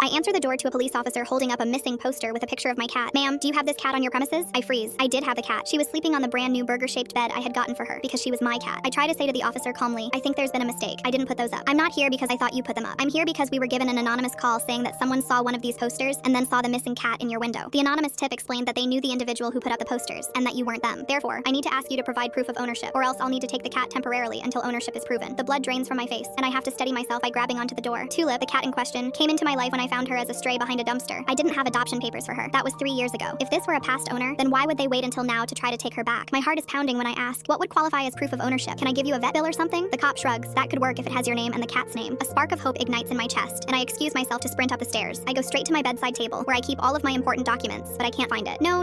I answer the door to a police officer holding up a missing poster with a picture of my cat. Ma'am, do you have this cat on your premises? I freeze. I did have the cat. She was sleeping on the brand new burger-shaped bed I had gotten for her because she was my cat. I try to say to the officer calmly, I think there's been a mistake. I didn't put those up. I'm not here because I thought you put them up. I'm here because we were given an anonymous call saying that someone saw one of these posters and then saw the missing cat in your window. The anonymous tip explained that they knew the individual who put up the posters and that you weren't them. Therefore, I need to ask you to provide proof of ownership, or else I'll need to take the cat temporarily until ownership is proven. The blood drains from my face, and I have to steady myself by grabbing onto the door. Tulip, the cat in question, came into my life when I found her as a stray behind a dumpster. I didn't have adoption papers for her. That was 3 years ago. If this were a past owner, then why would they wait until now to try to take her back? My heart is pounding when I ask, what would qualify as proof of ownership? Can I give you a vet bill or something? The cop shrugs. That could work if it has your name and the cat's name. A spark of hope ignites in my chest, and I excuse myself to sprint up the stairs. I go straight to my bedside table, where I keep all of my important documents, but I can't find it. No.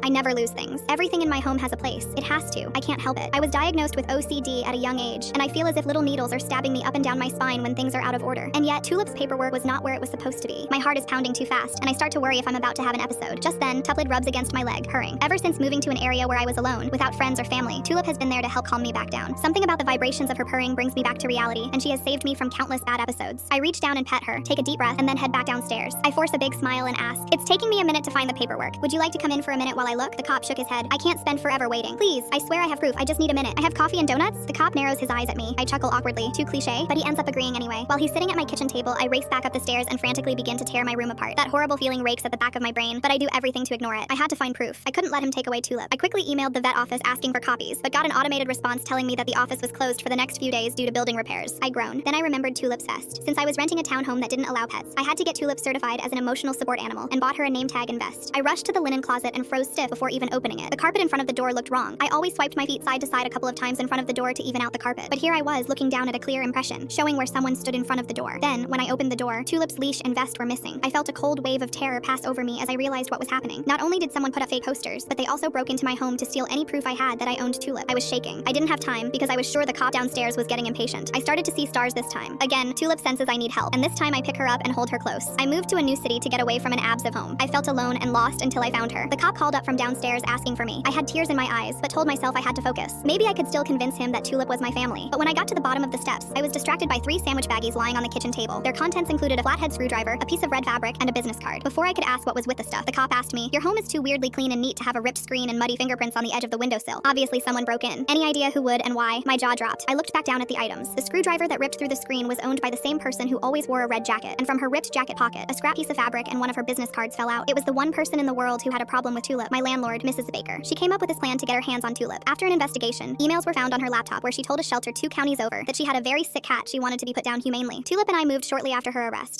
I never lose things. Everything in my home has a place. It has to. I can't help it. I was diagnosed with OCD at a young age, and I feel as if little needles are stabbing me up and down my spine when things are out of order. And yet, Tulip's paperwork was not where it was supposed to be. My heart is pounding too fast, and I start to worry if I'm about to have an episode. Just then, Tuplid rubs against my leg, purring. Ever since moving to an area where I was alone, without friends or family, Tulip has been there to help calm me back down. Something about the vibrations of her purring brings me back to reality, and she has saved me from countless bad episodes. I reach down and pet her, take a deep breath, and then head back downstairs. I force a big smile and ask, it's taking me a minute to find the paperwork. Would you like to come in for a minute while I look? The cop shook his head. I can't spend forever waiting. Please, I swear I have proof. I just need a minute. I have coffee and donuts? The cop narrows his eyes at me. I chuckle awkwardly. Too cliche, but he ends up agreeing anyway. While he's sitting at my kitchen table, I race back up the stairs and frantically begin to tear my room apart. That horrible feeling rakes at the back of my brain, but I do everything to ignore it. I had to find proof. I couldn't let him take away Tulip. I quickly emailed the vet office asking for copies, but got an automated response telling me that the office was closed for the next few days due to building repairs. I groaned. Then I remembered Tulip's vest. Since I was renting a townhome that didn't allow pets, I had to get Tulip certified as an emotional support animal and bought her a name tag and vest. I rushed to the linen closet and froze stiff before even opening it. The carpet in front of the door looked wrong. I always swiped my feet side to side a couple of times in front of the door to even out the carpet. But here I was looking down at a clear impression, showing where someone stood in front of the door. Then, when I opened the door, Tulip's leash and vest were missing. I felt a cold wave of terror pass over me as I realized what was happening. Not only did someone put up fake posters, but they also broke into my home to steal any proof I had that I owned Tulip. I was shaking. I didn't have time because I was sure the cop downstairs was getting impatient. I started to see stars this time. Again, Tulip senses I need help, and this time I pick her up and hold her close. I moved to a new city to get away from an abusive home. I felt alone and lost until I found her. The cop called up from downstairs asking for me. I had tears in my eyes, but told myself I had to focus. Maybe I could still convince him that Tulip was my family. But when I got to the bottom of the steps, I was distracted by 3 sandwich baggies lying on the kitchen table. Their contents included a flathead screwdriver, a piece of red fabric, and a business card. Before I could ask what was with the stuff, the cop asked me, your home is too weirdly clean and neat to have a ripped screen and muddy fingerprints on the edge of the windowsill. Obviously someone broke in. Any idea who would and why? My jaw dropped. I looked back down at the items. The screwdriver that ripped through the screen was owned by the same person who always wore a red jacket, and from her ripped jacket pocket, a scrap piece of fabric and one of her business cards fell out. It was the one person in the world who had a problem with Tulip, my landlord, Mrs. Baker. She came up with this plan to get her hands on Tulip. After an investigation, emails were found on her laptop where she told a shelter 2 counties over that she had a very sick cat she wanted to be put down humanely. Tulip and I moved shortly after her arrest.